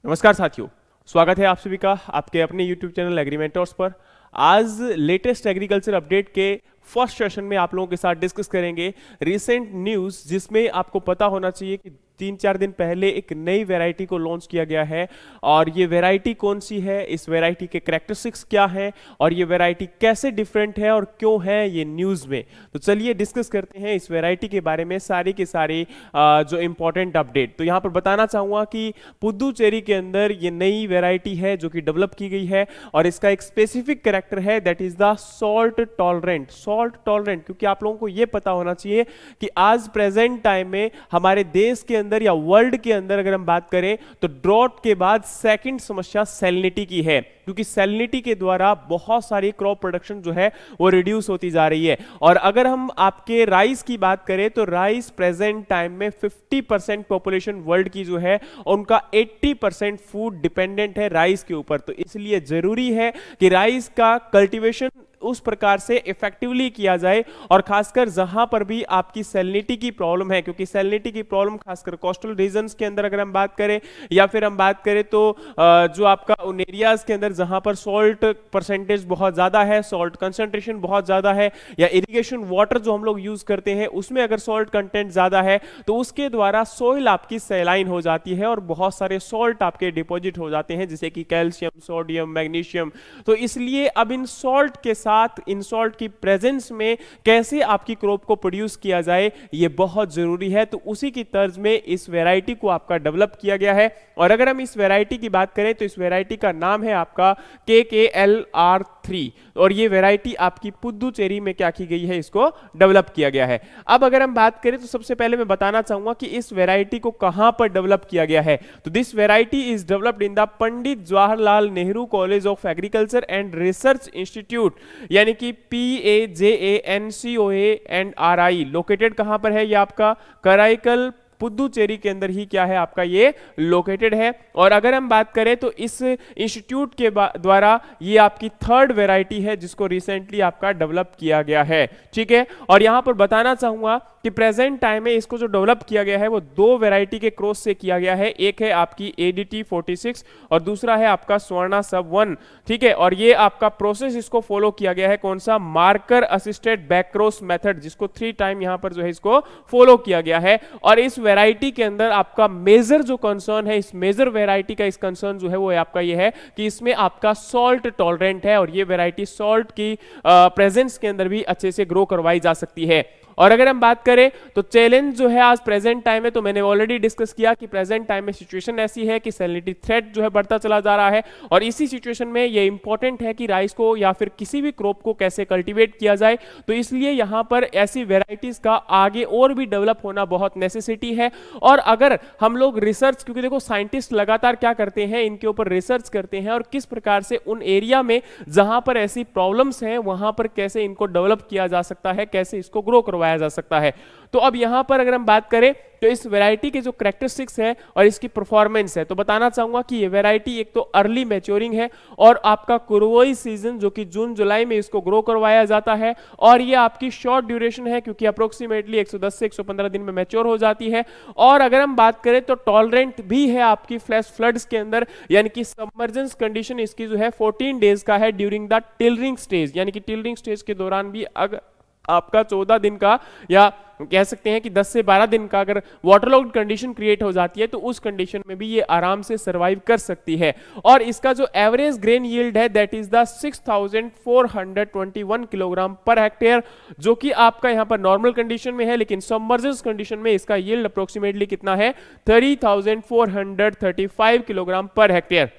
नमस्कार साथियों, स्वागत है आप सभी का आपके अपने YouTube चैनल एग्रीमेंटर्स पर। आज लेटेस्ट एग्रीकल्चर अपडेट के फर्स्ट सेशन में आप लोगों के साथ डिस्कस करेंगे रिसेंट न्यूज़, जिसमें आपको पता होना चाहिए कि 3-4 दिन पहले एक नई वैरायटी को लॉन्च किया गया है। और ये वैरायटी कौन सी है, इस वैरायटी के कैरेक्टरिस्टिक्स क्या हैं और ये वैरायटी कैसे डिफरेंट है और क्यों है ये न्यूज़ में। तो चलिए डिस्कस करते हैं इस वैरायटी के बारे में सारी के सारी जो इंपॉर्टेंट अपडेट। तो यहाँ पर बताना चाहूँगा कि पुदुचेरी के अंदर ये नई वैरायटी है जो कि डेवलप की गई है और इसका एक स्पेसिफिक कैरेक्टर है, that is the salt tolerant. Salt tolerant क्योंकि आप लोगों को ये पता होना चाहिए कि आज प्रेजेंट टाइम में हमारे देश के अंदर या वर्ल्ड के अंदर अगर हम बात करें तो ड्रॉट के बाद सेकंड समस्या सैलिनिटी की है, क्योंकि सैलिनिटी के द्वारा बहुत सारी क्रॉप प्रोडक्शन जो है वो रिड्यूस होती जा रही है। और अगर हम आपके राइस की बात करें तो राइस प्रेजेंट टाइम में 50% पॉपुलेशन वर्ल्ड की जो है उनका 80% फूड डिपेंडेंट है राइस के ऊपर। तो इसलिए जरूरी है कि राइस का कल्टीवेशन उस प्रकार से इफेक्टिवली किया जाए और खासकर जहां पर भी आपकी सैलिनिटी की प्रॉब्लम है, क्योंकि सैलिनिटी की प्रॉब्लम खासकर कोस्टल रीजन्स के अंदर अगर हम बात करें या फिर हम बात करें तो जो आपका उन एरियाज के अंदर जहां पर सॉल्ट परसेंटेज बहुत ज्यादा है, सॉल्ट कंसंट्रेशन बहुत ज्यादा है, या इरिगेशन वाटर जो हम लोग यूज करते हैं उसमें अगर सॉल्ट कंटेंट ज्यादा है तो उसके द्वारा सॉइल आपकी सैलाइन हो जाती है और बहुत सारे सॉल्ट आपके डिपॉजिट हो जाते हैं, जैसे कि कैल्शियम, सोडियम, मैग्नीशियम। तो इसलिए अब इन सॉल्ट के साथ इन सॉल्ट की प्रेजेंस में कैसे आपकी क्रॉप को प्रोड्यूस किया जाए ये बहुत जरूरी है। तो उसी की तर्ज में इस वैरायटी को आपका डेवलप किया गया है। और अगर हम इस वैरायटी की बात करें तो इस वैरायटी का नाम है आपका KKLR3 और ये वैरायटी आपकी पुदुचेरी में क्या की गई है, इसको डेवलप किया गया है। अब अगर हम बात करें तो सबसे पहले मैं बताना चाहूंगा कि इस वैरायटी को कहां पर डेवलप किया गया है। तो this variety is developed in the Pandit Jawaharlal Nehru college of agriculture and research institute, यानी कि PAJANCOA&RI। लोकेटेड कहां पर है ये आपका कराईकल पुदुचेरी के अंदर ही क्या है आपका ये लोकेटेड है। और अगर हम बात करें तो इस इंस्टीट्यूट के द्वारा ये आपकी थर्ड वैरायटी है जिसको रिसेंटली आपका डेवलप किया गया है, ठीक है। और यहां पर बताना चाहूंगा कि प्रेजेंट टाइम में इसको जो डेवलप किया गया है वो दो वैरायटी के क्रॉस से किया गया है। एक है आपकी ADT 46 और दूसरा है आपका स्वर्णा सब 1, ठीक है। और ये आपका प्रोसेस इसको फॉलो किया गया है, कौन सा, marker assisted back cross method, जिसको 3 टाइम यहां पर जो है इसको फॉलो किया गया है। और इस वैरायटी के अंदर आपका मेजर जो कंसर्न है, इस मेजर वैरायटी का इस कंसर्न जो है वो आपका ये है कि इसमें आपका सॉल्ट टॉलरेंट है और ये वैरायटी सॉल्ट की प्रेजेंस के अंदर भी अच्छे से ग्रो करवाई जा सकती है। और अगर हम बात करें तो चैलेंज जो है आज प्रेजेंट टाइम में, तो मैंने ऑलरेडी डिस्कस किया कि प्रेजेंट टाइम में सिचुएशन ऐसी है कि सैलिनिटी थ्रेट जो है बढ़ता चला जा रहा है और इसी सिचुएशन में ये इंपॉर्टेंट है कि राइस को या फिर किसी भी क्रॉप को कैसे कल्टीवेट किया जाए। तो इसलिए यहां पर ऐसी वेराइटीज का आगे और भी डेवलप होना बहुत नेसेसिटी है। और अगर हम लोग रिसर्च, क्योंकि देखो साइंटिस्ट लगातार क्या करते हैं, इनके ऊपर रिसर्च करते हैं और किस प्रकार से उन एरिया में जहां पर ऐसी प्रॉब्लम्स हैं वहां पर कैसे इनको डेवलप किया जा सकता है, कैसे इसको ग्रो करवाया जा सकता है। तो अब यहां पर अगर हम बात करें तो इस वैरायटी के जो कैरेक्टरिस्टिक्स है और इसकी परफॉर्मेंस है, तो बताना चाहूंगा कि ये वैरायटी एक तो अर्ली मैच्योरिंग है और आपका कुरवई सीजन जो कि जून जुलाई में इसको ग्रो करवाया जाता है। और ये आपकी शॉर्ट ड्यूरेशन है क्योंकि अप्रोक्सीमेटली 110 से 115 दिन में मैच्योर हो जाती है। और अगर हम बात करें तो टॉलरेंट भी है आपकी फ्लैश फ्लड्स के अंदर, यानी कि सबमर्जेंस कंडीशन इसकी जो है 14 डेज का है ड्यूरिंग द टिलरिंग स्टेज, यानी कि टिलरिंग स्टेज के दौरान भी अगर आपका 14 दिन का या कह सकते हैं कि 10 से 12 दिन का अगर वाटरलॉग्ड कंडीशन क्रिएट हो जाती है तो उस कंडीशन में भी ये आराम से सरवाइव कर सकती है। और इसका जो एवरेज ग्रेन यील्ड है that is the 6421 kilogram per hectare, जो कि आपका यहां पर नॉर्मल कंडीशन में है, लेकिन सबमर्जेंस कंडीशन में इसका यील्ड अप्रोक्सीमेटली कितना है, 3435 किलोग्राम पर हेक्टेयर।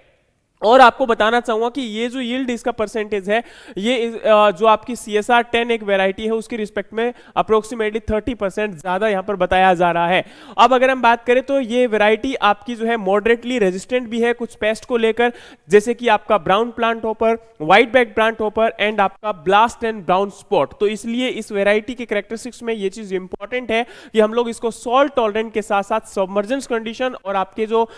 और आपको बताना चाहूंगा कि ये जो यील्ड इसका परसेंटेज है ये जो आपकी CSR 10 एक वैरायटी है उसकी रिस्पेक्ट में अप्रोक्सीमेटली 30% ज्यादा यहां पर बताया जा रहा है। अब अगर हम बात करें तो ये वैरायटी आपकी जो है मॉडरेटली रेजिस्टेंट भी है कुछ पेस्ट को लेकर, जैसे कि आपका brown plant hopper, white back plant hopper and आपका ब्लास्ट एंड ब्राउन स्पॉट। तो इसलिए इस वैरायटी के कैरेक्टरिस्टिक्स में ये चीज इंपॉर्टेंट है कि हम लोग इसको सॉल्ट टॉलरेंट के साथ साथ सबमर्जेंस कंडीशन और आपके जो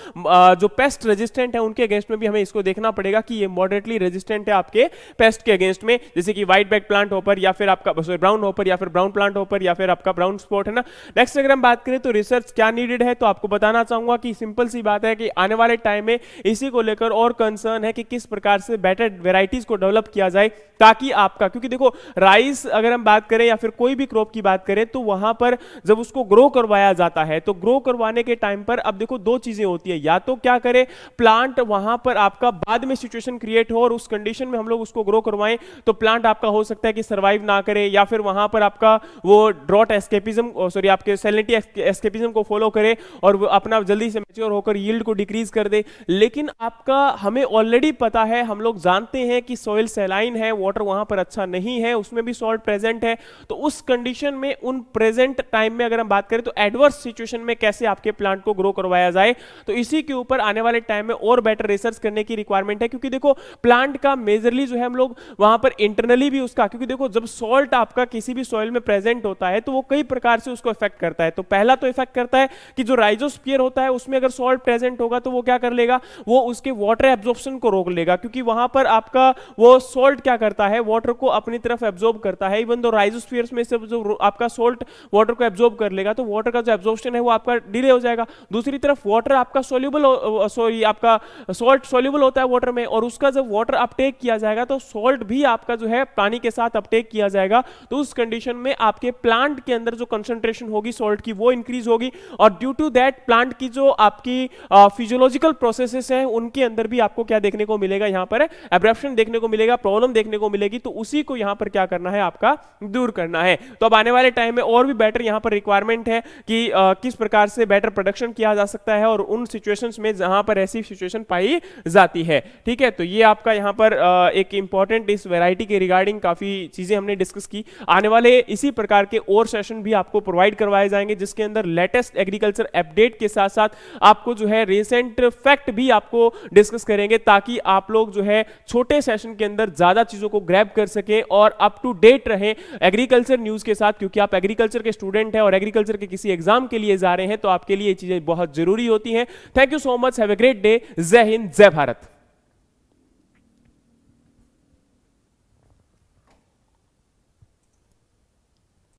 पेस्ट रेजिस्टेंट है उनके अगेंस्ट में भी हमें इसको को देखना पड़ेगा कि ये मॉडरेटली रेजिस्टेंट है आपके पेस्ट के अगेंस्ट में, जैसे कि व्हाइट बैक प्लांट हॉपर या फिर आपका ब्राउन हॉपर या फिर ब्राउन प्लांट हॉपर या फिर आपका ब्राउन स्पॉट, है ना। नेक्स्ट अगर हम बात करें तो रिसर्च क्या नीडेड है, तो आपको बताना चाहूंगा कि सिंपल सी बात है कि आने वाले टाइम में इसी को लेकर और कंसर्न है कि किस प्रकार से बेटर वेराइटीज को डेवलप किया जाए ताकि आपका, क्योंकि देखो राइस अगर हम बात करें या फिर कोई भी क्रॉप की बात करें तो वहां पर जब उसको ग्रो करवाया जाता है तो ग्रो करवाने के टाइम पर अब देखो दो चीजें होती है, या तो क्या करे प्लांट वहां पर आपका बाद में सिचुएशन क्रिएट हो और उस कंडीशन में हम लोग उसको ग्रो करवाएं तो प्लांट आपका हो सकता है कि सर्वाइव ना करे, या फिर वहां पर आपका वो ड्रॉट एस्केपिज्म सॉरी आपके सैलिनिटी एस्केपिज्म को फॉलो करे और वो अपना जल्दी से मैच्योर होकर यील्ड को डिक्रीज कर दे। लेकिन आपका हमें ऑलरेडी पता है, हम लोग जानते हैं कि सॉइल सैलाइन है, वाटर वहां पर अच्छा नहीं है, उसमें भी सॉल्ट प्रेजेंट है, तो उस कंडीशन में उन प्रेजेंट टाइम में अगर हम बात करें तो एडवर्स सिचुएशन में कैसे आपके प्लांट को ग्रो करवाया जाए, तो इसी के ऊपर आने वाले टाइम में और बेटर रिसर्च करने की रिक्वायरमेंट है। क्योंकि देखो प्लांट का मेजरली जो है हम लोग वहां पर इंटरनली भी उसका, क्योंकि देखो जब सॉल्ट आपका किसी भी सॉइल में प्रेजेंट होता है तो वो कई प्रकार से उसको इफेक्ट करता है। तो पहला तो इफेक्ट करता है कि जो राइजोस्फीयर होता है उसमें अगर सॉल्ट प्रेजेंट होगा तो वो क्या कर लेगा, वो उसके वाटर एब्जॉर्प्शन को रोक लेगा, क्योंकि वहां पर आपका वो सॉल्ट क्या करता है, वाटर को अपनी तरफ एब्जॉर्ब करता है। इवन दो राइजोस्फीयर में से जो आपका सॉल्ट वाटर को एब्जॉर्ब कर लेगा तो वाटर का जो एब्जॉर्प्शन है वो आपका डिले हो जाएगा। दूसरी तरफ वाटर आपका सोल्यूबल, सॉरी आपका सॉल्ट सोल्यूबल होता है वाटर में, और उसका जब वाटर अपटेक किया जाएगा तो सॉल्ट भी आपका जो है पानी के साथ अपटेक किया जाएगा, तो उस कंडीशन में आपके प्लांट के अंदर जो कंसंट्रेशन होगी सॉल्ट की वो इंक्रीज होगी, और ड्यू टू दैट प्लांट की जो आपकी फिजियोलॉजिकल प्रोसेसेस हैं उनके अंदर भी आपको क्या देखने को मिलेगा, यहां पर एब्रप्शन देखने को मिलेगा, प्रॉब्लम देखने को मिलेगी। तो उसी को यहां पर क्या करना है, आपका दूर करना है। तो अब आने वाले टाइम में और भी बेटर यहां पर रिक्वायरमेंट है कि किस प्रकार से बेटर प्रोडक्शन किया जा सकता है और उन सिचुएशंस में जहां पर ऐसी सिचुएशन पाई जाती है। ठीक है, तो ये आपका यहां पर एक इंपॉर्टेंट इस वैरायटी के रिगार्डिंग काफी चीजें हमने डिस्कस की। आने वाले इसी प्रकार के और सेशन भी आपको प्रोवाइड करवाए जाएंगे जिसके अंदर लेटेस्ट एग्रीकल्चर अपडेट के साथ साथ आपको जो है रिसेंट फैक्ट भी आपको डिस्कस करेंगे, ताकि आप लोग जो है छोटे सेशन के अंदर ज्यादा चीजों को ग्रैब कर सकें और अप टू डेट रहें एग्रीकल्चर न्यूज के साथ। क्योंकि आप एग्रीकल्चर के स्टूडेंट हैं और एग्रीकल्चर के किसी एग्जाम के लिए जा रहे हैं तो आपके लिए ये चीजें बहुत जरूरी होती हैं। Thank you so much, have a great day. जय हिंद, जय भारत।